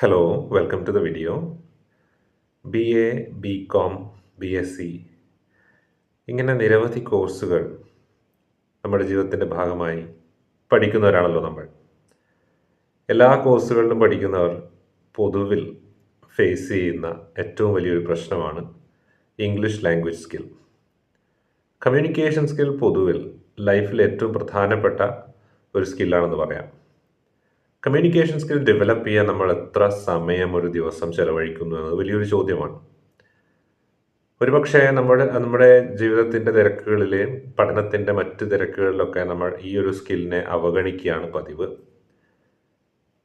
Hello, welcome to the video. B A, B com, B S C ഇങ്ങനെ നിരവധി കോഴ്സുകൾ നമ്മുടെ ജീവിതത്തിൻ്റെ ഭാഗമായി പഠിക്കുന്നവരാണല്ലോ നമ്മൾ. എല്ലാ കോഴ്സുകളിലും പഠിക്കുന്നവർ പൊതുവിൽ ഫേസ് ചെയ്യുന്ന ഏറ്റവും വലിയൊരു പ്രശ്നമാണ് English language skill. Communication skill പൊതുവിൽ ലൈഫിൽ ഏറ്റവും പ്രധാനപ്പെട്ട ഒരു സ്കില്ലാണെന്ന് പറയാം. കമ്മ്യൂണിക്കേഷൻ സ്കിൽ ഡെവലപ്പ് ചെയ്യാൻ നമ്മൾ എത്ര സമയം ഒരു ദിവസം ചെലവഴിക്കുന്നു എന്നത് വലിയൊരു ചോദ്യമാണ്. ഒരുപക്ഷെ നമ്മുടെ ജീവിതത്തിൻ്റെ തിരക്കുകളിൽ, പഠനത്തിൻ്റെ മറ്റ് തിരക്കുകളിലൊക്കെ നമ്മൾ ഈ ഒരു സ്കില്ലിനെ അവഗണിക്കുകയാണ് പതിവ്.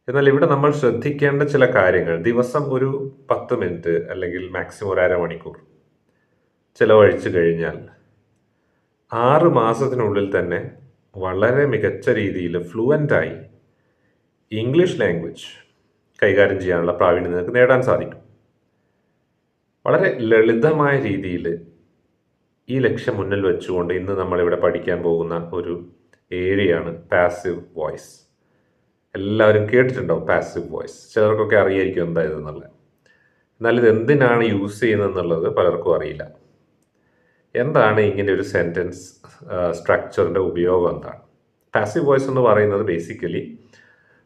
എന്നാൽ ഇവിടെ നമ്മൾ ശ്രദ്ധിക്കേണ്ട ചില കാര്യങ്ങൾ, ദിവസം ഒരു 10 മിനിറ്റ് അല്ലെങ്കിൽ മാക്സിമം ഒരു അരമണിക്കൂർ ചിലവഴിച്ചു കഴിഞ്ഞാൽ 6 മാസത്തിനുള്ളിൽ തന്നെ വളരെ മികച്ച രീതിയിൽ ഫ്ലുവൻ്റായി ഇംഗ്ലീഷ് ലാംഗ്വേജ് കൈകാര്യം ചെയ്യാനുള്ള പ്രാവീണ്യം നിങ്ങൾക്ക് നേടാൻ സാധിക്കും. വളരെ ലളിതമായ രീതിയിൽ ഈ ലക്ഷ്യം മുന്നിൽ വെച്ചുകൊണ്ട് ഇന്ന് നമ്മളിവിടെ പഠിക്കാൻ പോകുന്ന ഒരു ഏരിയയാണ് പാസീവ് വോയിസ്. എല്ലാവരും കേട്ടിട്ടുണ്ടാവും പാസീവ് വോയിസ്. ചിലർക്കൊക്കെ അറിയായിരിക്കും എന്തായതെന്നുള്ളത്. എന്നാൽ ഇത് എന്തിനാണ് യൂസ് ചെയ്യുന്നതെന്നുള്ളത് പലർക്കും അറിയില്ല. എന്താണ് ഇങ്ങനെ ഒരു സെൻറ്റൻസ് സ്ട്രക്ചറിൻ്റെ ഉപയോഗം എന്താണ്? പാസീവ് വോയിസ് എന്ന് പറയുന്നത് ബേസിക്കലി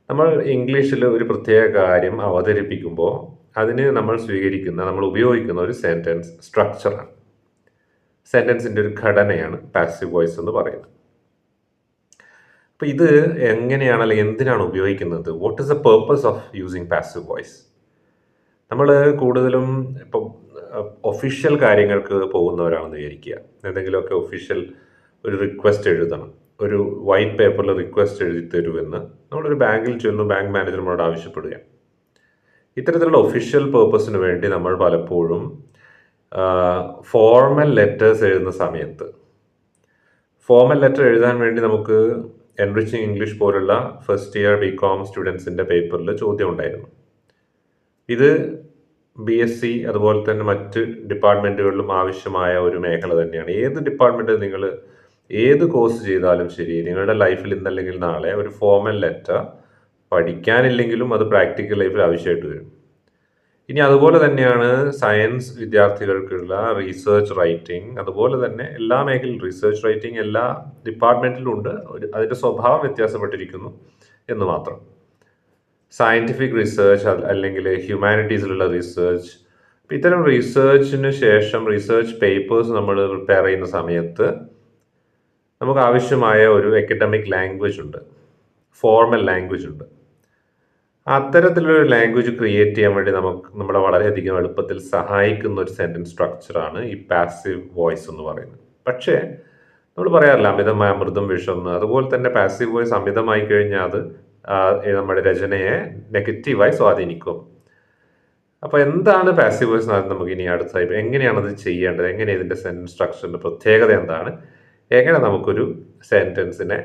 നമ്മൾ ഇംഗ്ലീഷിൽ ഒരു പ്രത്യേക കാര്യം അവതരിപ്പിക്കുമ്പോൾ അതിന് നമ്മൾ ഉപയോഗിക്കുന്ന ഒരു സെൻറ്റൻസ് സ്ട്രക്ചറാണ്. സെൻറ്റൻസിൻ്റെ ഒരു ഘടനയാണ് പാസീവ് വോയിസ് എന്ന് പറയുന്നത്. അപ്പോൾ ഇത് എങ്ങനെയാണ് അല്ലെങ്കിൽ എന്തിനാണ് ഉപയോഗിക്കുന്നത്? What is the purpose of using passive voice? നമ്മൾ കൂടുതലും ഇപ്പം ഒഫീഷ്യൽ കാര്യങ്ങൾക്ക് പോകുന്നവരാണെന്ന് വിചാരിക്കുക. എന്തെങ്കിലുമൊക്കെ ഒഫീഷ്യൽ ഒരു റിക്വസ്റ്റ് എഴുതണം, ഒരു വൈറ്റ് പേപ്പറിൽ റിക്വസ്റ്റ് എഴുതി തരുമെന്ന് നമ്മളൊരു ബാങ്കിൽ ചെന്നു ബാങ്ക് മാനേജർമാരോട് ആവശ്യപ്പെടുക. ഇത്തരത്തിലുള്ള ഒഫീഷ്യൽ പേർപ്പസിന് വേണ്ടി നമ്മൾ പലപ്പോഴും ഫോർമൽ ലെറ്റേഴ്സ് എഴുതുന്ന സമയത്ത്, ഫോർമൽ ലെറ്റർ എഴുതാൻ വേണ്ടി നമുക്ക് എൻറിച്ചിങ് ഇംഗ്ലീഷ് പോലുള്ള ഫസ്റ്റ് ഇയർ ബി കോം സ്റ്റുഡൻസിൻ്റെ പേപ്പറിൽ ചോദ്യം ഉണ്ടായിരുന്നു. ഇത് ബി എസ് സി അതുപോലെ തന്നെ മറ്റ് ഡിപ്പാർട്ട്മെൻറ്റുകളിലും ആവശ്യമായ ഒരു മേഖല തന്നെയാണ്. ഏത് ഡിപ്പാർട്ട്മെൻറ്റിൽ നിങ്ങൾ ഏത് കോഴ്സ് ചെയ്താലും ശരി, നിങ്ങളുടെ ലൈഫിൽ ഇന്നല്ലെങ്കിൽ നാളെ ഒരു ഫോർമൽ ലെറ്റർ പഠിക്കാനില്ലെങ്കിലും അത് പ്രാക്ടിക്കൽ ലൈഫിൽ ആവശ്യമായിട്ട് വരും. ഇനി അതുപോലെ തന്നെയാണ് സയൻസ് വിദ്യാർത്ഥികൾക്കുള്ള റീസേർച്ച് റൈറ്റിംഗ്. അതുപോലെ തന്നെ എല്ലാ മേഖലയിലും റീസേർച്ച് റൈറ്റിംഗ് എല്ലാ ഡിപ്പാർട്ട്മെൻറ്റിലും ഉണ്ട്. അതിൻ്റെ സ്വഭാവം വ്യത്യാസപ്പെട്ടിരിക്കുന്നു എന്ന് മാത്രം. സയൻറ്റിഫിക് റിസർച്ച് അല്ലെങ്കിൽ ഹ്യൂമാനിറ്റീസിലുള്ള റിസർച്ച്, ഇത്തരം റിസർച്ചിന് ശേഷം റിസർച്ച് പേപ്പേഴ്സ് നമ്മൾ പ്രിപ്പയർ ചെയ്യുന്ന സമയത്ത് നമുക്ക് ആവശ്യമായ ഒരു അക്കാഡമിക് ലാംഗ്വേജ് ഉണ്ട്, ഫോർമൽ ലാംഗ്വേജ് ഉണ്ട്. അത്തരത്തിലൊരു ലാംഗ്വേജ് ക്രിയേറ്റ് ചെയ്യാൻ വേണ്ടി നമ്മളെ വളരെയധികം എളുപ്പത്തിൽ സഹായിക്കുന്ന ഒരു സെൻറ്റൻസ് സ്ട്രക്ചറാണ് ഈ പാസീവ് വോയിസ് എന്ന് പറയുന്നത്. പക്ഷേ നമ്മൾ പറയാറില്ല അമിതമായ അമൃതം വിഷം എന്ന്. അതുപോലെ തന്നെ പാസീവ് വോയിസ് അമിതമായി കഴിഞ്ഞാൽ അത് നമ്മുടെ രചനയെ നെഗറ്റീവായി സ്വാധീനിക്കും. അപ്പോൾ എന്താണ് പാസീവ് വോയിസ് എന്ന് നമുക്ക് ഇനി അടുത്തായി എങ്ങനെയാണത് ചെയ്യേണ്ടത്, എങ്ങനെ ഇതിൻ്റെ സെൻറ്റൻസ് സ്ട്രക്ചറിൻ്റെ പ്രത്യേകത എന്താണ്, എങ്ങനെ നമുക്കൊരു സെൻറ്റൻസിനെ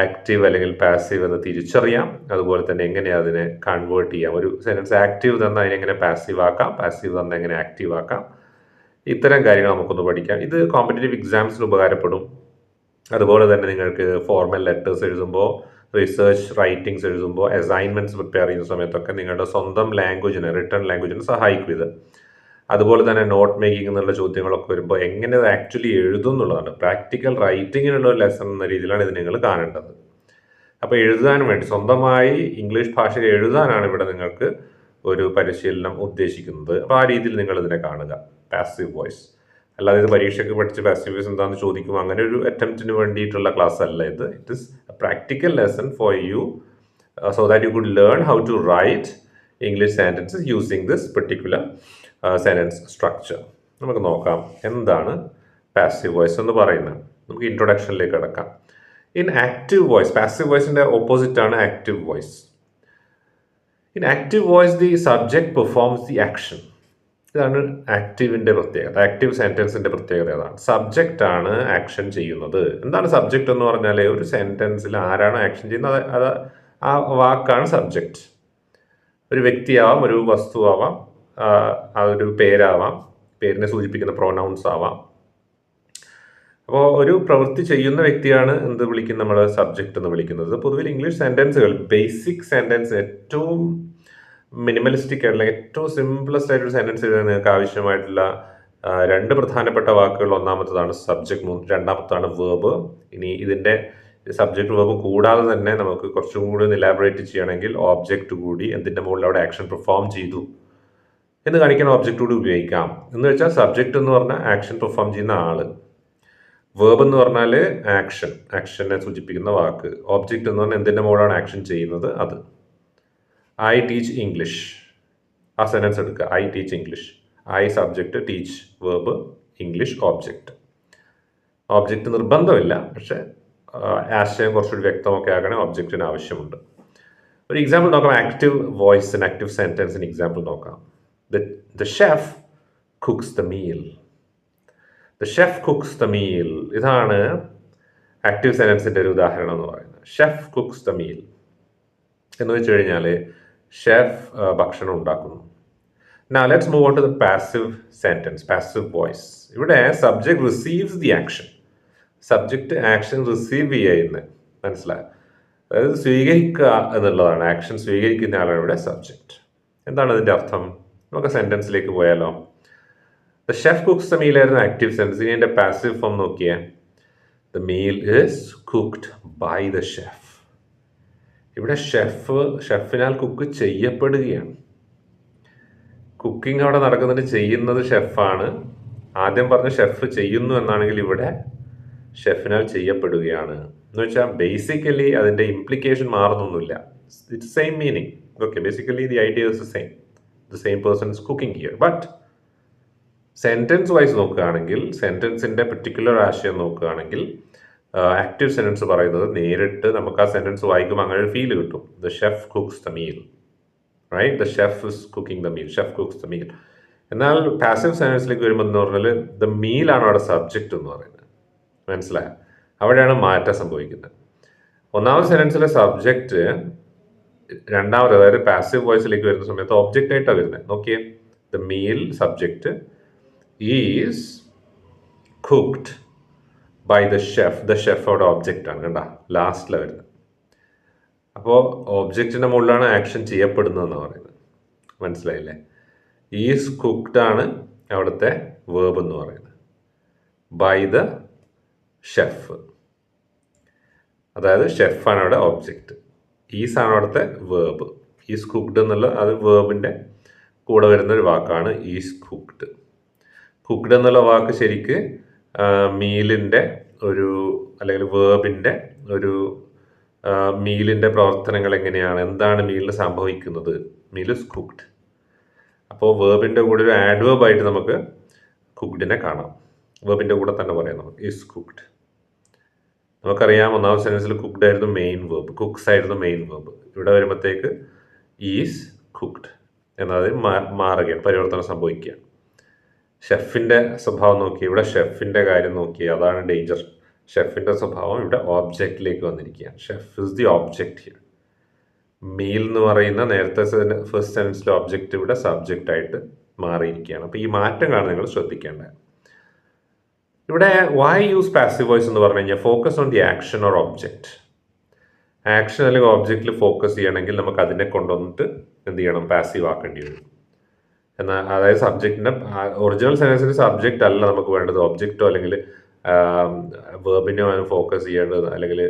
ആക്റ്റീവ് അല്ലെങ്കിൽ പാസീവ് എന്ന് തിരിച്ചറിയാം, അതുപോലെ തന്നെ എങ്ങനെ അതിനെ കൺവേർട്ട് ചെയ്യാം. ഒരു സെൻറ്റൻസ് ആക്റ്റീവ് തന്നാൽ അതിനെങ്ങനെ പാസീവ് ആക്കാം, പാസീവ് തന്നാൽ എങ്ങനെ ആക്റ്റീവ് ആക്കാം, ഇത്തരം കാര്യങ്ങൾ നമുക്കൊന്ന് പഠിക്കാം. ഇത് കോമ്പറ്റേറ്റീവ് എക്സാംസിന് ഉപകാരപ്പെടും. അതുപോലെ തന്നെ നിങ്ങൾക്ക് ഫോർമൽ ലെറ്റേഴ്സ് എഴുതുമ്പോൾ, റിസർച്ച് റൈറ്റിംഗ്സ് എഴുതുമ്പോൾ, അസൈൻമെൻറ്റ്സ് പ്രിപ്പയർ ചെയ്യുന്ന സമയത്തൊക്കെ നിങ്ങളുടെ സ്വന്തം ലാംഗ്വേജിനെ, റിട്ടേൺ ലാംഗ്വേജിനെ സഹായിക്കും ഇത്. അതുപോലെ തന്നെ നോട്ട് മേക്കിംഗ് എന്നുള്ള ചോദ്യങ്ങളൊക്കെ വരുമ്പോൾ എങ്ങനെ ഇത് ആക്ച്വലി എഴുതും എന്നുള്ളതാണ്. പ്രാക്ടിക്കൽ റൈറ്റിങ്ങിനുള്ള ഒരു ലെസൺ എന്ന രീതിയിലാണ് ഇത് നിങ്ങൾ കാണേണ്ടത്. അപ്പോൾ എഴുതാൻ വേണ്ടി സ്വന്തമായി ഇംഗ്ലീഷ് ഭാഷയിൽ എഴുതാനാണ് ഇവിടെ നിങ്ങൾക്ക് ഒരു പരിശീലനം ഉദ്ദേശിക്കുന്നത്. അപ്പോൾ ആ രീതിയിൽ നിങ്ങൾ ഇതിനെ കാണുക, പാസീവ് വോയിസ്. അല്ലാതെ ഇത് പരീക്ഷയ്ക്ക് പഠിച്ച് പാസീവ് വോയിസ് എന്താണെന്ന് ചോദിക്കുമ്പോൾ അങ്ങനെ ഒരു അറ്റംപ്റ്റിന് വേണ്ടിയിട്ടുള്ള ക്ലാസ് അല്ല ഇത്. It is a practical lesson for you so that you could learn how to write English sentences using this particular sentence structure. നമുക്ക് നോക്കാം എന്താണ് പാസീവ് വോയിസ് എന്ന് പറയുന്നത്. നമുക്ക് ഇൻട്രൊഡക്ഷനിലേക്ക് കിടക്കാം. ഇൻ ആക്റ്റീവ് വോയിസ്, പാസീവ് വോയിസിൻ്റെ ഓപ്പോസിറ്റാണ് active voice. In active voice the subject performs the action. ഇതാണ് ആക്റ്റീവിൻ്റെ പ്രത്യേകത. ആക്റ്റീവ് സെൻറ്റൻസിൻ്റെ പ്രത്യേകത അതാണ്. സബ്ജക്റ്റ് ആണ് ആക്ഷൻ ചെയ്യുന്നത്. എന്താണ് സബ്ജക്റ്റ് എന്ന് പറഞ്ഞാൽ ഒരു സെൻറ്റൻസിൽ ആരാണ് ആക്ഷൻ ചെയ്യുന്നത് അത് ആ വാക്കാണ് സബ്ജക്റ്റ്. ഒരു വ്യക്തിയാവാം, ഒരു വസ്തുവാവാം, അതൊരു പേരാവാം, പേരിനെ സൂചിപ്പിക്കുന്ന പ്രൊനൗൺസ് ആവാം. അപ്പോൾ ഒരു പ്രവൃത്തി ചെയ്യുന്ന വ്യക്തിയാണ് എന്ത് വിളിക്കുന്നത്, നമ്മൾ സബ്ജക്റ്റ് എന്ന് വിളിക്കുന്നത്. പൊതുവിൽ ഇംഗ്ലീഷ് സെൻറ്റൻസുകൾ, ബേസിക് സെൻറ്റൻസ് ഏറ്റവും മിനിമലിസ്റ്റിക് ആയിട്ടുള്ള ഏറ്റവും സിംപ്ലസ്റ്റ് ആയിട്ടൊരു സെൻറ്റൻസ് എഴുതാൻ നിങ്ങൾക്ക് ആവശ്യമായിട്ടുള്ള രണ്ട് പ്രധാനപ്പെട്ട വാക്കുകൾ. ഒന്നാമത്തതാണ് സബ്ജക്റ്റ്, രണ്ടാമത്താണ് വേർബ്. ഇനി ഇതിൻ്റെ സബ്ജക്റ്റ് വേർബ് കൂടാതെ തന്നെ നമുക്ക് കുറച്ചും കൂടി ഒന്ന് ഇലാബറേറ്റ് ചെയ്യണമെങ്കിൽ ഓബ്ജക്റ്റ് കൂടി എന്തിൻ്റെ മുകളിൽ അവിടെ ആക്ഷൻ പെർഫോം ചെയ്തു എന്ന് കാണിക്കുന്ന ഓബ്ജക്റ്റ് കൂടി ഉപയോഗിക്കാം. എന്ന് വെച്ചാൽ സബ്ജക്റ്റ് എന്ന് പറഞ്ഞാൽ ആക്ഷൻ പെർഫോം ചെയ്യുന്ന ആള്, വേർബ് എന്ന് പറഞ്ഞാൽ ആക്ഷനെ സൂചിപ്പിക്കുന്ന വാക്ക്, ഓബ്ജക്റ്റ് എന്ന് പറഞ്ഞാൽ എന്തിൻ്റെ മുകളിലാണ് ആക്ഷൻ ചെയ്യുന്നത് അത്. ഐ ടീച്ച് ഇംഗ്ലീഷ്, ആ സെൻറ്റൻസ് എടുക്കുക. I teach English. I subject, teach verb, English object. Object നിർബന്ധമില്ല, പക്ഷെ ആശയം കുറച്ചുകൂടി വ്യക്തമൊക്കെ ആകണേ ഓബ്ജക്റ്റിന് ആവശ്യമുണ്ട്. ഒരു എക്സാമ്പിൾ നോക്കാം. ആക്റ്റീവ് വോയിസിന് ആക്റ്റീവ് സെൻറ്റൻസിന് എക്സാമ്പിൾ നോക്കാം. The chef cooks the meal. The chef cooks the meal. ഇതാണ് ആക്റ്റീവ് സെൻറ്റൻസിൻ്റെ ഒരു ഉദാഹരണം എന്ന് പറയുന്നത്. ഷെഫ് കുക്സ് ദ മീൽ എന്ന് വെച്ച് കഴിഞ്ഞാൽ ഷെഫ് ഭക്ഷണം ഉണ്ടാക്കുന്നു. Now let's move on to the passive sentence, passive voice. ഇവിടെ subject receives the action. Subject action receive ചെയ്യുന്നത്, മനസ്സിലായി? അതായത് സ്വീകരിക്കുക എന്നുള്ളതാണ്. ആക്ഷൻ സ്വീകരിക്കുന്ന ആളാണ് ഇവിടെ സബ്ജക്റ്റ്. എന്താണ് അതിൻ്റെ അർത്ഥം? നമുക്ക് സെൻറ്റൻസിലേക്ക് പോയാലോ. The chef cooks the meal ആയിരുന്നു ആക്റ്റീവ് സെൻറ്റൻസ്. ഇനി എൻ്റെ പാസീവ് ഫോം നോക്കിയേ. The meal is cooked by the chef. ഇവിടെ ഷെഫിനാൽ കുക്ക് ചെയ്യപ്പെടുകയാണ്. കുക്കിംഗ് അവിടെ നടക്കുന്നുണ്ട്, ചെയ്യുന്നത് ഷെഫാണ്. ആദ്യം പറഞ്ഞ ഷെഫ് ചെയ്യുന്നു എന്നാണെങ്കിൽ ഇവിടെ ഷെഫിനാൽ ചെയ്യപ്പെടുകയാണ് എന്ന് വെച്ചാൽ ബേസിക്കലി അതിൻ്റെ ഇംപ്ലിക്കേഷൻ മാറുന്നൊന്നുമില്ല. It's same meaning. Okay, basically the idea is the same person is cooking here. But sentence wise നോക്കുകയാണെങ്കിൽ, സെൻറ്റൻസിൻ്റെ പെർട്ടിക്കുലർ ആശയം നോക്കുകയാണെങ്കിൽ, ആക്റ്റീവ് സെൻറ്റൻസ് പറയുന്നത് നേരിട്ട് നമുക്ക് ആ സെൻറ്റൻസ് വായിക്കുമ്പോൾ അങ്ങനെ ഒരു ഫീൽ കിട്ടും. The chef cooks the meal, right? The chef is cooking the meal, chef cooks the meal. എന്നാൽ പാസീവ് സെൻറ്റൻസിലേക്ക് വരുമ്പോൾ എന്ന് പറഞ്ഞാൽ ദ മീലാണ് അവിടെ സബ്ജക്റ്റ് എന്ന് പറയുന്നത്. മനസ്സിലായ? അവിടെയാണ് മാറ്റം സംഭവിക്കുന്നത്. ഒന്നാമത്തെ സെൻറ്റൻസിലെ സബ്ജക്റ്റ് രണ്ടാമത്, അതായത് പാസീവ് വോയിസിലേക്ക് വരുന്ന സമയത്ത് ഒബ്ജക്റ്റ് ആയിട്ടാണ് വരുന്നത്. നോക്കിയേ, the meal subject is cooked by the chef. The chef അവിടെ ഒബ്ജക്റ്റ് ആണ്, കണ്ട ലാസ്റ്റിലാണ് വരുന്നത്. അപ്പോൾ ഒബ്ജക്റ്റിൻ്റെ മുകളിലാണ് ആക്ഷൻ ചെയ്യപ്പെടുന്നതെന്ന് പറയുന്നത്. മനസ്സിലായില്ലേ? ഈസ് കുക്ക്ഡ് ആണ് അവിടുത്തെ വേർബ് എന്ന് പറയുന്നത്. ബൈ ദ ഷെഫ്, അതായത് ഷെഫാണ് അവിടെ ഒബ്ജക്റ്റ്. ഈസ് ആണ് അവിടുത്തെ വേർബ്. ഈസ് കുക്ക്ഡ് എന്നുള്ള അത് വേർബിൻ്റെ കൂടെ വരുന്നൊരു വാക്കാണ് ഈസ് കുക്ക്ഡ്. കുക്ക്ഡ് എന്നുള്ള വാക്ക് ശരിക്ക് മീലിൻ്റെ ഒരു, അല്ലെങ്കിൽ വേർബിൻ്റെ ഒരു, മീലിൻ്റെ പ്രവർത്തനങ്ങൾ എങ്ങനെയാണ്, എന്താണ് മീലിന് സംഭവിക്കുന്നത്, മീൽ ഇസ് കുക്ക്ഡ്. അപ്പോൾ വേർബിൻ്റെ കൂടെ ഒരു ആഡ്വേർബായിട്ട് നമുക്ക് കുക്ക്ഡിനെ കാണാം. വേർബിൻ്റെ കൂടെ തന്നെ പറയാം നമുക്ക് ഈസ് കുക്ക്ഡ്. നമുക്കറിയാം ഒന്നാമത്തെ സെൻറ്റൻസിൽ കുക്ക്ഡ് ആയിരുന്നു മെയിൻ വേർബ്, കുക്സ് ആയിരുന്നു മെയിൻ വേർബ്. ഇവിടെ വരുമ്പോഴത്തേക്ക് ഈസ് കുക്ക്ഡ് എന്നത് മാറുകയാണ്, പരിവർത്തനം സംഭവിക്കുകയാണ്. ഷെഫിൻ്റെ സ്വഭാവം നോക്കി, ഇവിടെ ഷെഫിൻ്റെ കാര്യം നോക്കി, അതാണ് ഡേഞ്ചർ. ഷെഫിൻ്റെ സ്വഭാവം ഇവിടെ ഓബ്ജക്റ്റിലേക്ക് വന്നിരിക്കുകയാണ്. Chef is the object here. Meal എന്ന് പറയുന്ന നേരത്തെ ഫസ്റ്റ് സെൻറ്റൻസിലെ ഒബ്ജക്റ്റ് ഇവിടെ സബ്ജക്റ്റ് ആയിട്ട് മാറിയിരിക്കുകയാണ്. അപ്പോൾ ഈ മാറ്റം കാണാൻ നിങ്ങൾ ശ്രദ്ധിക്കേണ്ടത്. ഇവിടെ വൈ യൂസ് പാസീവ് വോയിസ് എന്ന് പറഞ്ഞു കഴിഞ്ഞാൽ focus on the action or object. Action അല്ലെങ്കിൽ ഒബ്ജക്റ്റിൽ ഫോക്കസ് ചെയ്യണമെങ്കിൽ നമുക്ക് അതിനെ കൊണ്ടുവന്നിട്ട് എന്ത് ചെയ്യണം, പാസീവ് ആക്കേണ്ടി വരും. എന്നാൽ അതായത് സബ്ജക്റ്റിൻ്റെ ഒറിജിനൽ സെൻറ്റൻസിൻ്റെ സബ്ജക്റ്റ് അല്ല നമുക്ക് വേണ്ടത്, ഒബ്ജക്റ്റോ അല്ലെങ്കിൽ വേർബിനെയോ ആണ് ഫോക്കസ് ചെയ്യേണ്ടത്, അല്ലെങ്കിൽ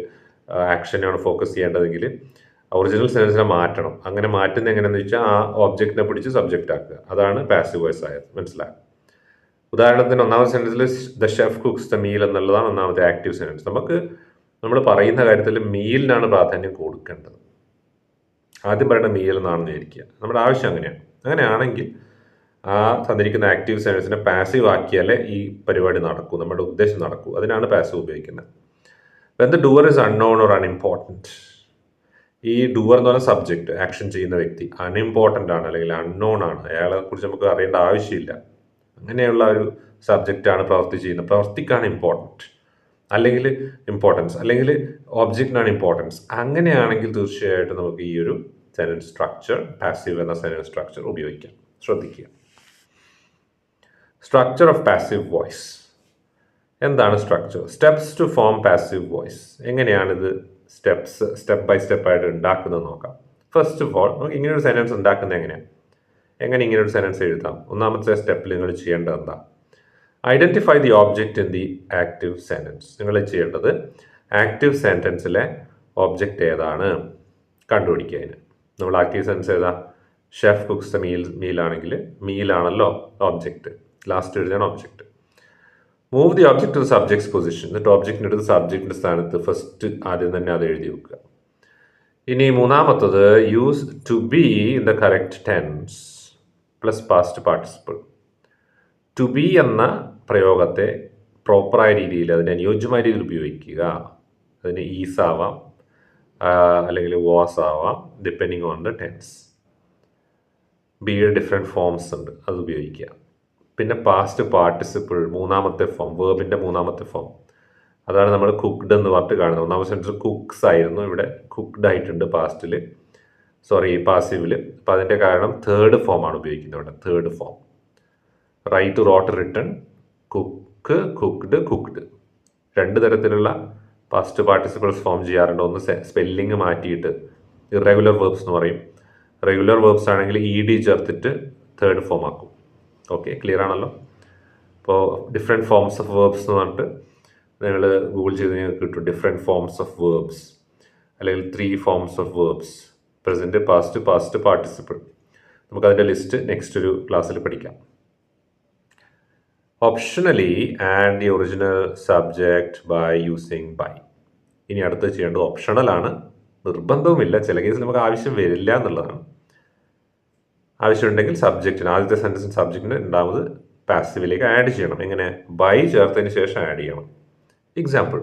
ആക്ഷനെയാണ് ഫോക്കസ് ചെയ്യേണ്ടതെങ്കിൽ ഒറിജിനൽ സെൻറ്റൻസിനെ മാറ്റണം. അങ്ങനെ മാറ്റുന്നത് എങ്ങനെയാണെന്ന് വെച്ചാൽ ആ ഒബ്ജക്റ്റിനെ പിടിച്ച് സബ്ജക്റ്റ് ആക്കുക. അതാണ് പാസീവ് വോയിസ് ആയത്. മനസ്സിലാക്കുക? ഉദാഹരണത്തിന് ഒന്നാമത്തെ സെൻറ്റൻസിൽ the chef cooks the meal എന്നുള്ളതാണ് ഒന്നാമത്തെ ആക്റ്റീവ് സെൻറ്റൻസ്. നമ്മൾ പറയുന്ന കാര്യത്തിൽ മീലിനാണ് പ്രാധാന്യം കൊടുക്കേണ്ടത്. ആദ്യം പറയുന്ന മീൽ എന്നാണെന്ന് വിചാരിക്കുക. നമ്മുടെ ആവശ്യം അങ്ങനെയാണ്. അങ്ങനെയാണെങ്കിൽ ആ തന്നിരിക്കുന്ന ആക്റ്റീവ് സെൻറ്റൻസിനെ പാസീവ് ആക്കിയാലേ ഈ പരിപാടി നടക്കൂ, നമ്മുടെ ഉദ്ദേശം നടക്കൂ. അതിനാണ് പാസീവ് ഉപയോഗിക്കുന്നത്. When the doer is unknown or unimportant, ഈ ഡൂവർ എന്ന് പറഞ്ഞ സബ്ജക്റ്റ്, ആക്ഷൻ ചെയ്യുന്ന വ്യക്തി അൺഇമ്പോർട്ടൻ്റ് ആണ് അല്ലെങ്കിൽ അൺനോൺ ആണ്, അയാളെ കുറിച്ച് നമുക്ക് അറിയേണ്ട ആവശ്യമില്ല, അങ്ങനെയുള്ള ഒരു സബ്ജക്റ്റാണ് പ്രവൃത്തി ചെയ്യുന്നത്, പ്രവൃത്തിക്കാണ് ഇമ്പോർട്ടൻറ്റ്, അല്ലെങ്കിൽ ഇമ്പോർട്ടൻസ്, അല്ലെങ്കിൽ ഒബ്ജക്റ്റിനാണ് ഇമ്പോർട്ടൻസ്. അങ്ങനെയാണെങ്കിൽ തീർച്ചയായിട്ടും നമുക്ക് ഈ ഒരു സെൻറ്റൻസ് സ്ട്രക്ചർ, പാസീവ് എന്ന സെൻറ്റൻസ് സ്ട്രക്ചർ ഉപയോഗിക്കാം. ശ്രദ്ധിക്കുക. Structure of passive voice. എന്താണ് structure? Steps to form passive voice. എങ്ങനെയാണിത് സ്റ്റെപ്പ് ബൈ സ്റ്റെപ്പ് ആയിട്ട് ഉണ്ടാക്കുന്നത് നോക്കാം. ഫസ്റ്റ് ഓഫ് ഓൾ ഇങ്ങനെ ഒരു സെൻറ്റൻസ് ഉണ്ടാക്കുന്നത് എങ്ങനെ ഇങ്ങനെ ഒരു സെൻറ്റൻസ് എഴുതാം? ഒന്നാമത്തെ സ്റ്റെപ്പിൽ നിങ്ങൾ ചെയ്യേണ്ടത് എന്താ? Identify the object in the active sentence. നിങ്ങൾ ചെയ്യേണ്ടത് ആക്റ്റീവ് സെൻറ്റൻസിലെ ഓബ്ജക്റ്റ് ഏതാണ് കണ്ടുപിടിക്കുക. നമ്മൾ ആക്റ്റീവ് സെൻറ്റൻസ് ഏതാ? ഷെഫ് കുക്സ് ദ മീലാണെങ്കിൽ മീലാണല്ലോ ഓബ്ജക്റ്റ്, ലാസ്റ്റ് എഴുതിയാണ് object. Move the object to subjects position. എന്നിട്ട് ഓബ്ജക്റ്റിൻ്റെ അടുത്ത് സബ്ജക്റ്റിൻ്റെ സ്ഥാനത്ത് ഫസ്റ്റ് ആദ്യം തന്നെ അത് എഴുതി വെക്കുക. ഇനി മൂന്നാമത്തത് use to be in the correct tense plus past participle. To be എന്ന പ്രയോഗത്തെ പ്രോപ്പറായ രീതിയിൽ, അതിന് അനുയോജ്യമായ രീതിയിൽ ഉപയോഗിക്കുക. അതിന് ഈസ് ആവാം, അല്ലെങ്കിൽ വാസ് ആവാം, ഡിപ്പെൻഡിങ് ഓൺ ദ ടെൻസ്. ബിയുടെ ഡിഫറെൻറ്റ് ഫോംസ് ഉണ്ട്, അത് ഉപയോഗിക്കുക. പിന്നെ പാസ്റ്റ് പാർട്ടിസിപ്പിൾ, മൂന്നാമത്തെ ഫോം, വേർബിൻ്റെ മൂന്നാമത്തെ ഫോം, അതാണ് നമ്മൾ കുക്ക്ഡ് എന്ന് പറഞ്ഞിട്ട് കാണുന്നത്. ഒന്നാമത്തെ സെൻറ്റൻസ് കുക്സ് ആയിരുന്നു, ഇവിടെ കുക്ക്ഡ് ആയിട്ടുണ്ട് പാസ്റ്റിൽ, പാസീവിൽ. അപ്പോൾ അതിൻ്റെ കാരണം തേർഡ് ഫോമാണ് ഉപയോഗിക്കുന്നത് ഇവിടെ, third form. Write, wrote, written, cook, cooked, cooked. രണ്ട് തരത്തിലുള്ള പാസ്റ്റ് പാർട്ടിസിപ്പിൾസ് ഫോം ചെയ്യാറുണ്ട്. ഒന്ന് സ്പെല്ലിങ് മാറ്റിയിട്ട് ഇറഗുലർ വേർബ്സ് എന്ന് പറയും. റെഗുലർ വേർബ്സ് ആണെങ്കിൽ ഇ ചേർത്തിട്ട് തേർഡ് ഫോം ആക്കും. ഓക്കെ, ക്ലിയർ ആണല്ലോ? അപ്പോൾ ഡിഫറെൻറ്റ് ഫോംസ് ഓഫ് വേർബ്സ് എന്ന് പറഞ്ഞിട്ട് നിങ്ങൾ ഗൂഗിൾ ചെയ്ത് നിങ്ങൾക്ക് കിട്ടും. ഡിഫറെൻറ്റ് ഫോംസ് ഓഫ് വേർബ്സ്, അല്ലെങ്കിൽ 3 forms of verbs, present, past, past participle. നമുക്കതിൻ്റെ ലിസ്റ്റ് നെക്സ്റ്റ് ഒരു ക്ലാസ്സിൽ പഠിക്കാം. Optionally add the original subject by using by. ഇനി അടുത്ത് ചെയ്യേണ്ടത് ഓപ്ഷണലാണ്, നിർബന്ധവുമില്ല, ചില കേസിൽ നമുക്ക് ആവശ്യം വരില്ല എന്നുള്ളതാണ്. ആവശ്യമുണ്ടെങ്കിൽ സബ്ജക്റ്റിന്, ആദ്യത്തെ സെൻറ്റൻസ് സബ്ജക്റ്റിന് രണ്ടാമത് പാസീവിലേക്ക് ആഡ് ചെയ്യണം. എങ്ങനെ? ബൈ ചേർത്തതിന് ശേഷം ആഡ് ചെയ്യണം. Example,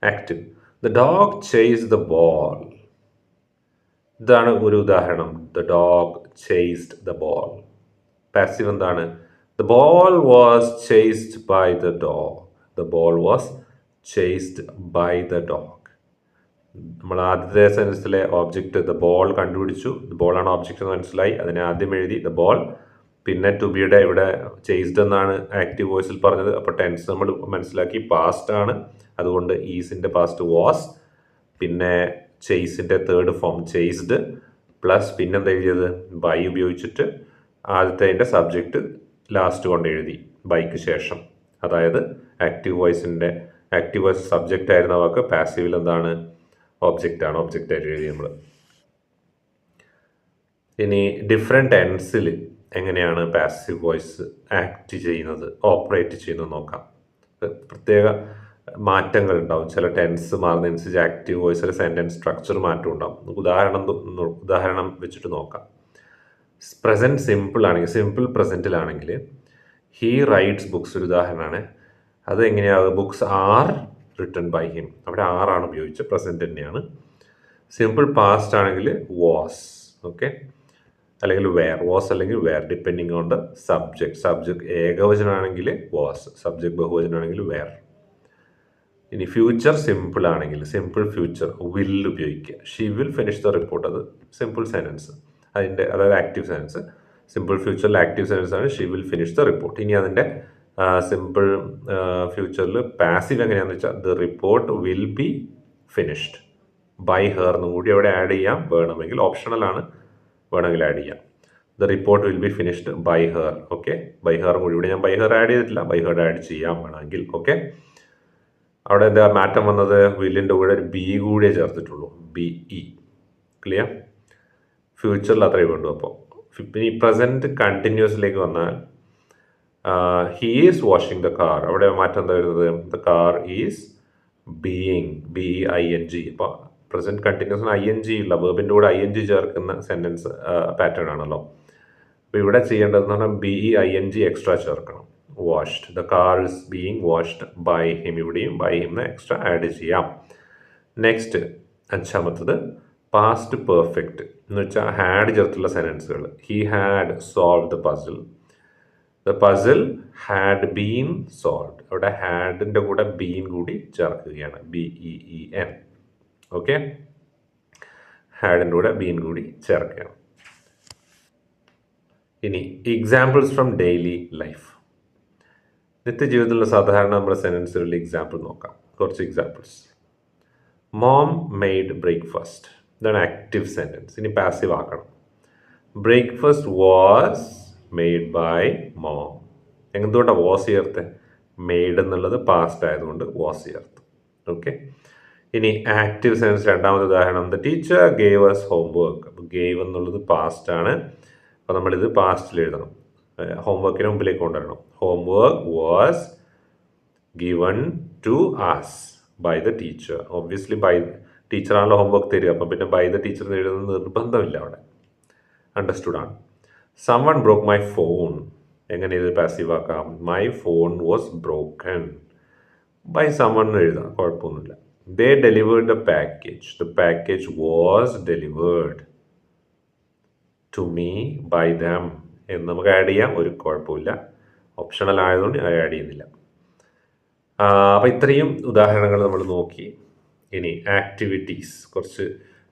active, the dog chase the ball. ഇതാണ് ഒരു ഉദാഹരണം. The dog chased the ball. Passive എന്താണ്? The ball was chased by the dog. The ball was chased by the dog. നമ്മൾ ആദ്യത്തെ സെൻറ്റൻസിലെ ഓബ്ജക്റ്റ് ദ ബോൾ കണ്ടുപിടിച്ചു. The ബോളാണ് object എന്ന് മനസ്സിലായി, അതിനെ ആദ്യം എഴുതി ദ ബോൾ. പിന്നെ ടു ബിയുടെ ഇവിടെ ചേസ്ഡ് എന്നാണ് ആക്റ്റീവ് വോയിസിൽ പറഞ്ഞത്. അപ്പോൾ ടെൻസ് നമ്മൾ മനസ്സിലാക്കി പാസ്റ്റ് ആണ്, അതുകൊണ്ട് ഈസിൻ്റെ പാസ്റ്റ് വാസ്. പിന്നെ ചേസിൻ്റെ തേർഡ് ഫോം ചേസ്ഡ്, പ്ലസ് പിന്നെന്താ എഴുതിയത്? ബൈ ഉപയോഗിച്ചിട്ട് ആദ്യത്തെ സബ്ജക്റ്റ് ലാസ്റ്റ് കൊണ്ട് എഴുതി ബൈക്ക് ശേഷം. അതായത് ആക്റ്റീവ് വോയിസ് സബ്ജക്റ്റ് ആയിരുന്ന വാക്ക് പാസീവിൽ എന്താണ്? ഓബ്ജക്റ്റാണ്, ഓബ്ജക്റ്റായിട്ട് എഴുതി നമ്മൾ. ഇനി ഡിഫറെൻറ്റ് ടെൻസിൽ എങ്ങനെയാണ് പാസീവ് വോയിസ് ആക്ട് ചെയ്യുന്നത്, ഓപ്പറേറ്റ് ചെയ്യുന്നത് നോക്കാം. പ്രത്യേക മാറ്റങ്ങൾ ഉണ്ടാവും. ചില ടെൻസ് മാറുന്നതനുസരിച്ച് ആക്റ്റീവ് വോയിസിലെ സെൻറ്റൻസ് സ്ട്രക്ചർ മാറ്റം ഉണ്ടാവും. ഉദാഹരണം വെച്ചിട്ട് നോക്കാം. പ്രസൻറ്റ് സിമ്പിൾ ആണെങ്കിൽ, സിമ്പിൾ പ്രസൻറ്റിലാണെങ്കിൽ ഹീ റൈറ്റ്സ് ബുക്സ് ഒരു ഉദാഹരണമാണ്. അത് എങ്ങനെയാണ്? Books are written by him. അവിടെ ആറാണ് ഉപയോഗിച്ചത്, പ്രസൻറ്റ് തന്നെയാണ്. സിമ്പിൾ പാസ്റ്റ് ആണെങ്കിൽ വാസ്, ഓക്കെ, അല്ലെങ്കിൽ വേർ, വാസ് അല്ലെങ്കിൽ were, depending on the subject ഏകവചനമാണെങ്കിൽ വാസ്, സബ്ജക്റ്റ് ബഹുവചനമാണെങ്കിൽ വേർ. ഇനി ഫ്യൂച്ചർ സിമ്പിൾ ആണെങ്കിൽ, സിമ്പിൾ ഫ്യൂച്ചർ വിൽ ഉപയോഗിക്കുക. She will finish the report, അത് സിമ്പിൾ സെൻറ്റൻസ്, അതായത് ആക്റ്റീവ് സെൻറ്റൻസ്. സിമ്പിൾ ഫ്യൂച്ചറിൽ ആക്റ്റീവ് സെൻറ്റൻസ് ആണ് she will finish the report. ഇനി അതിൻ്റെ സിമ്പിൾ ഫ്യൂച്ചറിൽ പാസീവ് എങ്ങനെയാണെന്ന് വെച്ചാൽ the report will be finished by her എന്നും കൂടി അവിടെ ആഡ് ചെയ്യാം വേണമെങ്കിൽ. ഓപ്ഷണലാണ്, വേണമെങ്കിൽ ആഡ് ചെയ്യാം. The report will be finished by her. Okay, by her കൂടി, ഇവിടെ ഞാൻ ബൈ ഹെർ ആഡ് ചെയ്തിട്ടില്ല, ബൈ ഹെർ ആഡ് ചെയ്യാം വേണമെങ്കിൽ. ഓക്കെ, അവിടെ എന്താ മാറ്റം വന്നത്? വില്ലിൻ്റെ കൂടെ ഒരു ബി കൂടിയേ ചേർത്തിട്ടുള്ളൂ, BE. ക്ലിയർ? ഫ്യൂച്ചറിൽ അത്രയും വേണ്ടു. അപ്പോൾ ഇനി പ്രസൻറ്റ് കണ്ടിന്യൂസിലേക്ക് വന്നാൽ he is washing the car. അവിടെ മാറ്റം എന്താ വരുന്നത്? The car is being, BEING. ഇപ്പോൾ പ്രസൻറ്റ് കണ്ടിന്യൂസിന് ING ഉള്ള വേർബിൻ്റെ കൂടെ ING ചേർക്കുന്ന സെൻറ്റൻസ് പാറ്റേൺ ആണല്ലോ. അപ്പോൾ ഇവിടെ ചെയ്യേണ്ടതെന്ന് പറഞ്ഞാൽ BEING എക്സ്ട്രാ ചേർക്കണം. Washed, the car is being washed by him. ഇവിടെയും ബൈ ഹിംന്ന് എക്സ്ട്രാ ആഡ് ചെയ്യാം. നെക്സ്റ്റ്, അഞ്ചാമത്തത് പാസ്റ്റ് പെർഫെക്റ്റ് എന്ന് വെച്ചാൽ ഹാഡ് ചേർത്തുള്ള സെൻറ്റൻസുകൾ. He had solve the puzzle. The puzzle had been solve. അവിടെ ഹാഡിൻ്റെ കൂടെ ബീൻ കൂടി ചേർക്കുകയാണ്, BEEN. ഓക്കെ, ഹാഡിൻ്റെ കൂടെ ബീൻ കൂടി ചേർക്കുകയാണ്. ഇനി എക്സാമ്പിൾസ് ഫ്രം ഡെയിലി ലൈഫ്. നിത്യജീവിതത്തിലുള്ള സാധാരണ നമ്മുടെ സെൻറ്റൻസുകളിൽ എക്സാമ്പിൾ നോക്കാം. കുറച്ച് എക്സാമ്പിൾസ്. Mom made breakfast. ഇതാണ് ആക്റ്റീവ് സെൻറ്റൻസ്. ഇനി പാസീവ് ആക്കണം. Breakfast was made by mom. എന്തുകൊണ്ടാണ് വാസ് ചേർത്ത്? മെയ്ഡ് എന്നുള്ളത് പാസ്റ്റ് ആയതുകൊണ്ട് വാസ് ചേർത്ത്. ഓക്കെ. ഇനി ആക്റ്റീവ് സെൻസ് രണ്ടാമത്തെ ഉദാഹരണം, the teacher gave us homework. അപ്പോൾ ഗേവ് എന്നുള്ളത് പാസ്റ്റ് ആണ്. അപ്പോൾ നമ്മളിത് പാസ്റ്റിൽ എഴുതണം. ഹോംവർക്കിന് മുമ്പിലേക്ക് കൊണ്ടുവരണം. Homework was given to us by the teacher. Obviously by ടീച്ചറാണല്ലോ homework തരിക. അപ്പം പിന്നെ ബൈ ദ ടീച്ചർ എഴുതുന്നത് നിർബന്ധമില്ല അവിടെ. അണ്ടർസ്റ്റുഡ് ആണ്. Someone broke my phone. എങ്ങനെ ഇത് പാസീവ് ആക്കാം? My phone was broken. By someone എഴുതാം, കുഴപ്പമൊന്നുമില്ല. They delivered the package. The package was delivered to me by them എന്ന് നമുക്ക് ആഡ് ചെയ്യാം, ഒരു കുഴപ്പമില്ല. ഓപ്ഷണൽ ആയതുകൊണ്ട് ആഡ് ചെയ്യുന്നില്ല. അപ്പോൾ ഇത്രയും ഉദാഹരണങ്ങൾ നമ്മൾ നോക്കി. ഇനി ആക്ടിവിറ്റീസ്, കുറച്ച്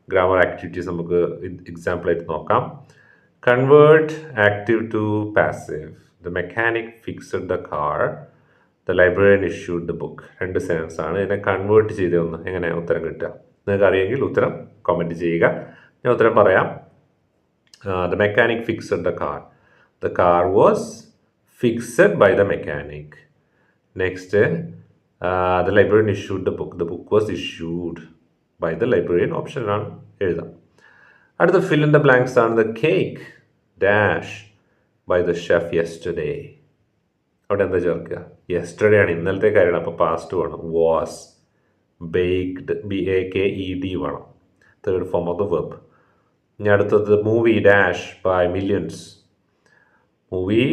ഗ്രാമർ ആക്ടിവിറ്റീസ് നമുക്ക് എക്സാമ്പിളായിട്ട് നോക്കാം. Convert active to passive. The mechanic fixed the car. The librarian issued the book. 2 sense ആണ്. ഇതിനെ കൺവേർട്ട് ചെയ്ത് ഒന്ന് എങ്ങനെ ഉത്തരം കിട്ടുക? നിങ്ങൾക്ക് അറിയെങ്കിൽ ഉത്തരം കമൻറ്റ് ചെയ്യുക. ഞാൻ ഉത്തരം പറയാം. The mechanic fixed the car. The car was fixed by the mechanic. Next, the librarian issued the book. The book was issued by the librarian. ഓപ്ഷനാണ് എഴുതാം. അടുത്ത ഫിൽ ഇൻ ദ ബ്ലാങ്ക്സ് ആണ്. The cake dash by the chef yesterday. അവിടെ എന്താ ചേർക്കുക? Yesterday ആണ്, ഇന്നലത്തെ കാര്യമാണ്. അപ്പോൾ പാസ്റ്റ് വേണം. വാസ് ബേക്ക്ഡ്, BAKED വേണം. Third form of the verb. ഇനി അടുത്തത് movie dash by millions. Movie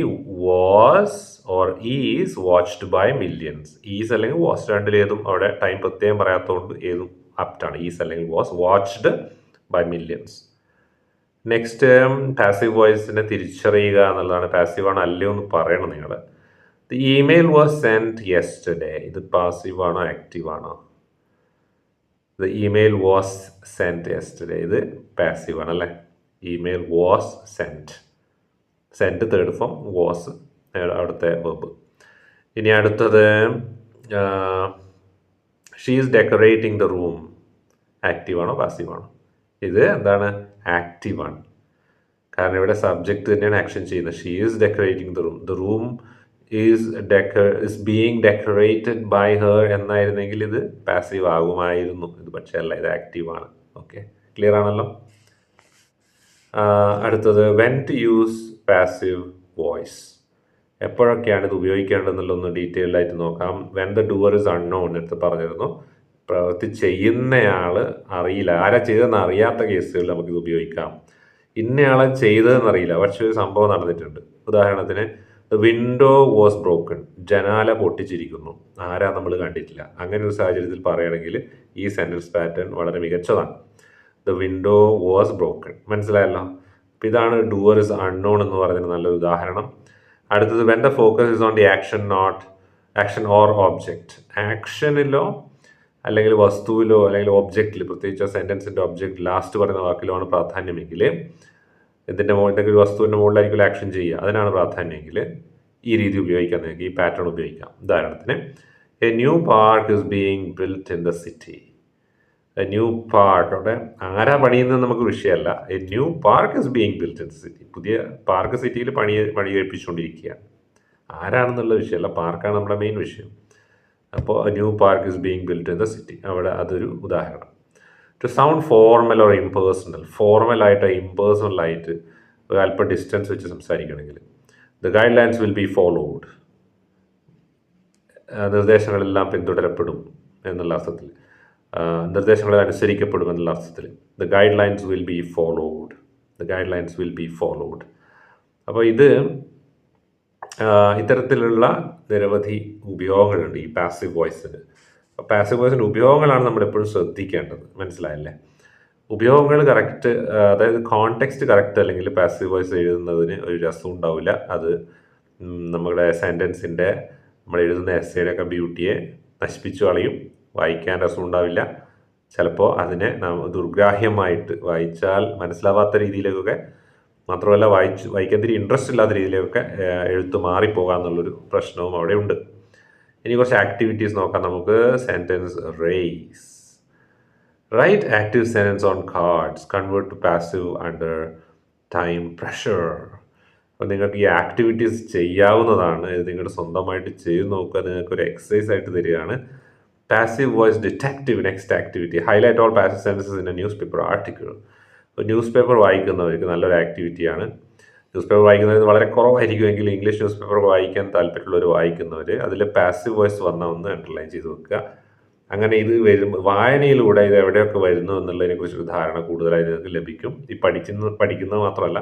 was or is watched by millions. Is അല്ലെങ്കിൽ വാച്ച്, രണ്ടിലേതും അവിടെ ടൈം പ്രത്യേകം പറയാത്തതുകൊണ്ട് ഏതും ആപ്റ്റാണ്. ഈസ് അല്ലെങ്കിൽ was watched by millions. Next, passive വോയിസിനെ തിരിച്ചറിയുക എന്നുള്ളതാണ്. പാസീവ് ആണ് അല്ലയോ എന്ന് പറയണം നിങ്ങൾ. The email was sent yesterday. ഇത് പാസീവ് ആണോ ആക്റ്റീവ് ആണോ? The email was sent yesterday, ഇത് പാസീവ് ആണ് അല്ലേ. Email was sent. Sent third form, was അവിടുത്തെ വെർബ്. ഇനി അടുത്തത്, she is decorating the room. Active ആണോ പാസീവ് ആണോ? ഇത് എന്താണ്? ആക്റ്റീവ് ആണ്. കാരണം ഇവിടെ സബ്ജക്റ്റ് തന്നെയാണ് ആക്ഷൻ ചെയ്യുന്നത്. She is decorating the room. The room is being decorated by her എന്നായിരുന്നെങ്കിൽ ഇത് പാസീവ് ആകുമായിരുന്നു. ഇത് പക്ഷേ അല്ല, ഇത് ആക്റ്റീവ് ആണ്. ഓക്കെ, ക്ലിയർ ആണല്ലോ. അടുത്തത്, when to use passive voice. എപ്പോഴൊക്കെയാണ് ഇത് ഉപയോഗിക്കേണ്ടതെന്നുള്ളതൊന്ന് ഡീറ്റെയിൽഡ് ആയിട്ട് നോക്കാം. When the doer is unknown എടുത്ത് പറഞ്ഞിരുന്നു. പ്രവൃത്തി ചെയ്യുന്നയാൾ അറിയില്ല, ആരാ ചെയ്തതെന്ന് അറിയാത്ത കേസുകളിൽ നമുക്കിത് ഉപയോഗിക്കാം. ഇന്നയാളെ ചെയ്തതെന്ന് അറിയില്ല, പക്ഷേ ഒരു സംഭവം നടന്നിട്ടുണ്ട്. ഉദാഹരണത്തിന്, ദ വിൻഡോ വാസ് ബ്രോക്കൺ. ജനാല പൊട്ടിച്ചിരിക്കുന്നു. ആരാ നമ്മൾ കണ്ടിട്ടില്ല. അങ്ങനെ ഒരു സാഹചര്യത്തിൽ പറയുകയാണെങ്കിൽ ഈ സെൻറ്റൻസ് പാറ്റേൺ വളരെ മികച്ചതാണ്. The window was broken. മനസ്സിലായല്ലോ. അപ്പോൾ ഇതാണ് ഡൂവർ ഇസ് അൺനോൺ എന്ന് പറയുന്നതിന് നല്ലൊരു ഉദാഹരണം. അടുത്തത്, when the focus is on the action or object. ആക്ഷനിലോ അല്ലെങ്കിൽ വസ്തുവിലോ അല്ലെങ്കിൽ ഒബ്ജക്റ്റിൽ, പ്രത്യേകിച്ച് സെൻറ്റൻസിൻ്റെ ഒബ്ജക്റ്റ് ലാസ്റ്റ് പറയുന്ന വാക്കിലോ ആണ് പ്രാധാന്യമെങ്കിൽ, ഇതിൻ്റെ മുകളിലേക്ക് ഒരു വസ്തുവിൻ്റെ മുകളിലായിരിക്കും ആക്ഷൻ ചെയ്യുക, അതിനാണ് പ്രാധാന്യമെങ്കിൽ ഈ രീതി ഉപയോഗിക്കാം. നിങ്ങൾക്ക് ഈ പാറ്റേൺ ഉപയോഗിക്കാം. ഉദാഹരണത്തിന്, A new park is being built in the city. A new park, അവിടെ ആരാ പണിയുന്നത് നമുക്ക് വിഷയമല്ല. A new park is being built in the city. പുതിയ പാർക്ക് സിറ്റിയിൽ പണി കഴിപ്പിച്ചുകൊണ്ടിരിക്കുകയാണ്. ആരാണെന്നുള്ള വിഷയമല്ല, പാർക്കാണ് നമ്മുടെ മെയിൻ വിഷയം. അപ്പോൾ new park is being built in the city, അവിടെ അതൊരു ഉദാഹരണം. To sound formal or impersonal. ഫോർമലായിട്ട് ഇംപേഴ്സണലായിട്ട് അല്പം ഡിസ്റ്റൻസ് വെച്ച് സംസാരിക്കണമെങ്കിൽ, the guidelines will be followed. നിർദ്ദേശങ്ങളെല്ലാം പിന്തുടരപ്പെടും എന്നുള്ള അർത്ഥത്തിൽ, നിർദ്ദേശങ്ങൾ അനുസരിക്കപ്പെടും എന്നുള്ള അർത്ഥത്തിൽ. The guidelines will be followed. The guidelines will be followed. അപ്പോൾ ഇത് ഇത്തരത്തിലുള്ള നിരവധി ഉപയോഗങ്ങളുണ്ട് ഈ പാസീവ് വോയിസിന്. പാസീവ് വോയിസിൻ്റെ ഉപയോഗങ്ങളാണ് നമ്മൾ എപ്പോഴും ശ്രദ്ധിക്കേണ്ടത്. മനസ്സിലായല്ലേ? ഉപയോഗങ്ങൾ കറക്റ്റ്, അതായത് കോണ്ടെക്സ്റ്റ് കറക്റ്റ് അല്ലെങ്കിൽ പാസീവ് വോയിസ് എഴുതുന്നതിന് ഒരു രസം ഉണ്ടാവില്ല. അത് നമ്മുടെ സെൻറ്റൻസിൻ്റെ, നമ്മൾ എഴുതുന്ന എസ്സേയുടെ ഒക്കെ ബ്യൂട്ടിയെ നശിപ്പിച്ചു കളയും. വായിക്കാൻ രസം ഉണ്ടാവില്ല. ചിലപ്പോൾ അതിനെ ദുർഗ്രാഹ്യമായിട്ട് വായിച്ചാൽ മനസ്സിലാവാത്ത രീതിയിലേക്കൊക്കെ, മാത്രമല്ല വായിക്കാൻ തിരി ഇൻട്രസ്റ്റ് ഇല്ലാത്ത രീതിയിലൊക്കെ എഴുത്ത് മാറിപ്പോകാമെന്നുള്ളൊരു പ്രശ്നവും അവിടെ ഉണ്ട്. ഇനി കുറച്ച് ആക്ടിവിറ്റീസ് നോക്കാം നമുക്ക്. Sentence race. Write active sentence on cards, convert to passive under time pressure. അപ്പോൾ നിങ്ങൾക്ക് ഈ ആക്ടിവിറ്റീസ് ചെയ്യാവുന്നതാണ്. ഇത് നിങ്ങൾ സ്വന്തമായിട്ട് ചെയ്ത് നോക്കുക. നിങ്ങൾക്കൊരു എക്സസൈസ് ആയിട്ട് തരികയാണ്. Passive voice detective. Next activity, highlight all passive sentences in a newspaper article. Newspaper വായിക്കുന്നവർക്ക് നല്ലൊരു ആക്ടിവിറ്റിയാണ്. ന്യൂസ് പേപ്പർ വായിക്കുന്നവർ വളരെ കുറവായിരിക്കുമെങ്കിൽ ഇംഗ്ലീഷ് ന്യൂസ് പേപ്പർ വായിക്കാൻ താല്പര്യമുള്ളവർ വായിക്കുന്നവർ അതിൽ പാസീവ് വോയിസ് വന്ന ഒന്ന് അണ്ടർലൈൻ ചെയ്ത് വെക്കുക. അങ്ങനെ ഇത് വായനയിലൂടെ ഇത് എവിടെയൊക്കെ വരുന്നു എന്നുള്ളതിനെക്കുറിച്ചൊരു ധാരണ കൂടുതലായി നിങ്ങൾക്ക് ലഭിക്കും. ഈ പഠിക്കുന്നത് മാത്രമല്ല,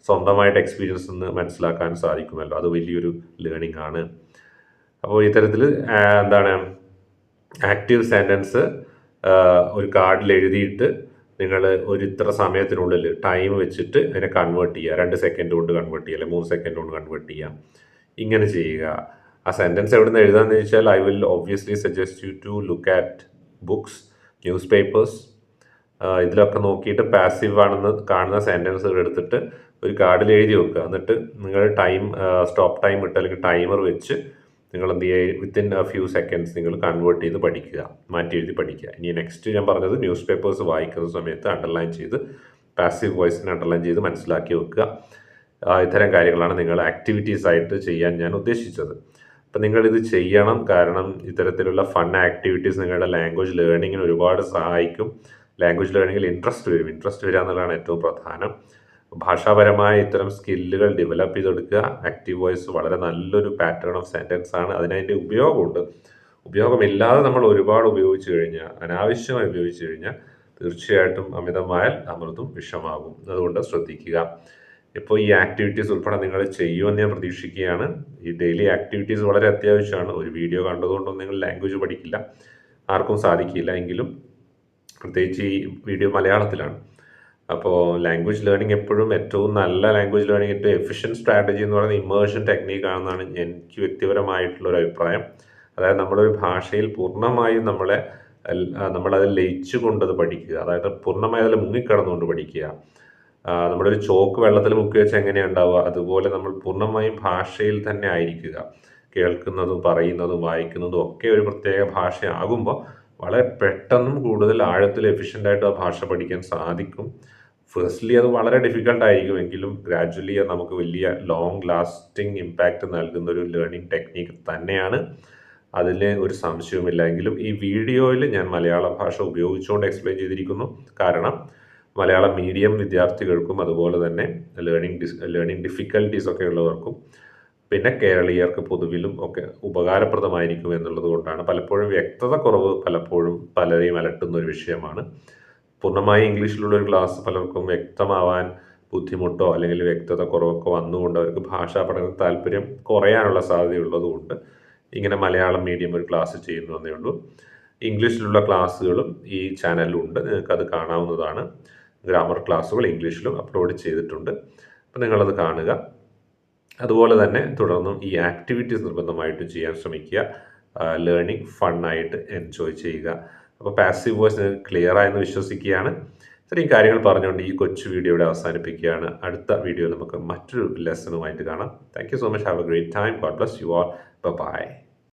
സ്വന്തമായിട്ട് എക്സ്പീരിയൻസ് നിന്ന് മനസ്സിലാക്കാൻ സാധിക്കുമല്ലോ. അത് വലിയൊരു ലേണിംഗ് ആണ്. അപ്പോൾ ഇത്തരത്തിൽ എന്താണ് ആക്റ്റീവ് സെൻറ്റൻസ് ഒരു കാർഡിൽ എഴുതിയിട്ട് നിങ്ങൾ ഒരു ഇത്ര സമയത്തിനുള്ളിൽ ടൈം വെച്ചിട്ട് അതിനെ കൺവേർട്ട് ചെയ്യുക. 2 സെക്കൻഡ് കൊണ്ട് കൺവേർട്ട് ചെയ്യുക, അല്ലെങ്കിൽ 3 സെക്കൻഡ് കൊണ്ട് കൺവേർട്ട് ചെയ്യാം. ഇങ്ങനെ ചെയ്യുക. ആ സെൻറ്റൻസ് എവിടെ നിന്ന് എഴുതാമെന്ന് ചോദിച്ചാൽ I will obviously suggest you to look at books, newspapers. ഇതിലൊക്കെ നോക്കിയിട്ട് പാസീവ് ആണെന്ന് കാണുന്ന സെൻറ്റൻസുകൾ എടുത്തിട്ട് ഒരു കാർഡിൽ എഴുതി വെക്കുക. എന്നിട്ട് നിങ്ങൾ സ്റ്റോപ്പ് ടൈം ഇട്ട് അല്ലെങ്കിൽ ടൈമർ വെച്ച് നിങ്ങൾ എന്ത് ചെയ്യുക, വിത്തിൻ എ ഫ്യൂ സെക്കൻഡ്സ് നിങ്ങൾ കൺവേർട്ട് ചെയ്ത് പഠിക്കുക, മാറ്റി എഴുതി പഠിക്കുക. ഇനി നെക്സ്റ്റ് ഞാൻ പറഞ്ഞത് ന്യൂസ് പേപ്പേഴ്സ് വായിക്കുന്ന സമയത്ത് അണ്ടർലൈൻ ചെയ്ത് പാസീവ് വോയിസിനെ അണ്ടർലൈൻ ചെയ്ത് മനസ്സിലാക്കി വെക്കുക. ഇത്തരം കാര്യങ്ങളാണ് നിങ്ങൾ ആക്ടിവിറ്റീസ് ആയിട്ട് ചെയ്യാൻ ഞാൻ ഉദ്ദേശിച്ചത്. അപ്പം നിങ്ങളിത് ചെയ്യണം. കാരണം ഇത്തരത്തിലുള്ള ഫൺ ആക്ടിവിറ്റീസ് നിങ്ങളുടെ ലാംഗ്വേജ് ലേണിങ്ങിന് ഒരുപാട് സഹായിക്കും. ലാംഗ്വേജ് ലേണിങ്ങിൽ ഇൻട്രസ്റ്റ് വരിക എന്നുള്ളതാണ് ഏറ്റവും പ്രധാനം. ഭാഷാപരമായ ഇത്തരം സ്കില്ലുകൾ ഡെവലപ്പ് ചെയ്തെടുക്കുക. ആക്റ്റീവ് വോയിസ് വളരെ നല്ലൊരു പാറ്റേൺ ഓഫ് സെൻറ്റൻസ് ആണ്. അതിനതിൻ്റെ ഉപയോഗമുണ്ട്. ഉപയോഗമില്ലാതെ നമ്മൾ ഒരുപാട് ഉപയോഗിച്ച് കഴിഞ്ഞാൽ, അനാവശ്യമായി ഉപയോഗിച്ച് കഴിഞ്ഞാൽ തീർച്ചയായിട്ടും അമിതമായാൽ അമൃതും വിഷമാകും. അതുകൊണ്ട് ശ്രദ്ധിക്കുക. ഇപ്പോൾ ഈ ആക്ടിവിറ്റീസ് ഉൾപ്പെടെ നിങ്ങൾ ചെയ്യുമെന്ന് ഞാൻ പ്രതീക്ഷിക്കുകയാണ്. ഈ ഡെയിലി ആക്ടിവിറ്റീസ് വളരെ അത്യാവശ്യമാണ്. ഒരു വീഡിയോ കണ്ടതുകൊണ്ടൊന്നും നിങ്ങൾ ലാംഗ്വേജ് പഠിക്കില്ല, ആർക്കും സാധിക്കില്ല. എങ്കിലും പ്രത്യേകിച്ച് ഈ വീഡിയോ മലയാളത്തിലാണ്. അപ്പോൾ ലാംഗ്വേജ് ലേണിംഗ് എപ്പോഴും ഏറ്റവും നല്ല ലാംഗ്വേജ് ലേണിംഗ് ഏറ്റവും എഫിഷ്യൻറ്റ് സ്ട്രാറ്റജി എന്ന് പറയുന്നത് ഇമേർഷൻ ടെക്നീക്കാണെന്നാണ് എനിക്ക് വ്യക്തിപരമായിട്ടുള്ളൊരു അഭിപ്രായം. അതായത് നമ്മളൊരു ഭാഷയിൽ പൂർണ്ണമായും നമ്മളതിൽ ലയിച്ചു കൊണ്ടത് പഠിക്കുക. അതായത് പൂർണ്ണമായി അതിൽ മുങ്ങിക്കിടന്നുകൊണ്ട് പഠിക്കുക. നമ്മളൊരു ചോക്ക് വെള്ളത്തിൽ മുക്കി വെച്ച് എങ്ങനെയാണ് ഉണ്ടാവുക, അതുപോലെ നമ്മൾ പൂർണ്ണമായും ഭാഷയിൽ തന്നെ ആയിരിക്കുക. കേൾക്കുന്നതും പറയുന്നതും വായിക്കുന്നതും ഒക്കെ ഒരു പ്രത്യേക ഭാഷയാകുമ്പോൾ വളരെ പെട്ടെന്നും കൂടുതൽ ആഴത്തിൽ എഫിഷ്യൻ്റായിട്ട് ആ ഭാഷ പഠിക്കാൻ സാധിക്കും. ഫസ്റ്റ്ലി അത് വളരെ ഡിഫിക്കൽട്ടായിരിക്കുമെങ്കിലും ഗ്രാജ്വലി അത് നമുക്ക് വലിയ ലോങ് ലാസ്റ്റിംഗ് ഇമ്പാക്റ്റ് നൽകുന്ന ഒരു ലേണിംഗ് ടെക്നീക്ക് തന്നെയാണ്. അതിൽ ഒരു സംശയവുമില്ല. എങ്കിലും ഈ വീഡിയോയിൽ ഞാൻ മലയാള ഭാഷ ഉപയോഗിച്ചുകൊണ്ട് എക്സ്പ്ലെയിൻ ചെയ്തിരിക്കുന്നു. കാരണം മലയാളം മീഡിയം വിദ്യാർത്ഥികൾക്കും അതുപോലെ തന്നെ ലേണിംഗ് ഡിഫിക്കൽട്ടീസ് ഒക്കെ ഉള്ളവർക്കും പിന്നെ കേരളീയർക്ക് പൊതുവിലും ഒക്കെ ഉപകാരപ്രദമായിരിക്കും എന്നുള്ളത് കൊണ്ടാണ്. പലപ്പോഴും വ്യക്തത കുറവ് പലരെയും അലട്ടുന്ന ഒരു വിഷയമാണ്. പൂർണ്ണമായി ഇംഗ്ലീഷിലുള്ള ഒരു ക്ലാസ് പലർക്കും വ്യക്തമാവാൻ ബുദ്ധിമുട്ടോ അല്ലെങ്കിൽ വ്യക്തത കുറവൊക്കെ വന്നുകൊണ്ട് അവർക്ക് ഭാഷാ പഠന താല്പര്യം കുറയാനുള്ള സാധ്യതയുള്ളതുകൊണ്ട് ഇങ്ങനെ മലയാളം മീഡിയം ഒരു ക്ലാസ് ചെയ്യുന്നു എന്നേ ഉള്ളൂ. ഇംഗ്ലീഷിലുള്ള ക്ലാസ്സുകളും ഈ ചാനലിലുണ്ട്, നിങ്ങൾക്കത് കാണാവുന്നതാണ്. ഗ്രാമർ ക്ലാസ്സുകൾ ഇംഗ്ലീഷിലും അപ്ലോഡ് ചെയ്തിട്ടുണ്ട്. അപ്പോൾ നിങ്ങളത് കാണുക. അതുപോലെ തന്നെ തുടർന്നും ഈ ആക്ടിവിറ്റീസ് നിർബന്ധമായിട്ടും ചെയ്യാൻ ശ്രമിക്കുക. ലേണിംഗ് ഫണ്ണായിട്ട് എൻജോയ് ചെയ്യുക. അപ്പോൾ പാസീവ് വോയിസ് നിങ്ങൾക്ക് ക്ലിയർ ആയെന്ന് വിശ്വസിക്കുകയാണ്. ഇത്രയും കാര്യങ്ങൾ പറഞ്ഞുകൊണ്ട് ഈ കൊച്ചു വീഡിയോ ഇവിടെ അവസാനിപ്പിക്കുകയാണ്. അടുത്ത വീഡിയോയിൽ നമുക്ക് മറ്റൊരു ലെസണുമായിട്ട് കാണാം. Thank you so much. Have a great time. God bless you all. By.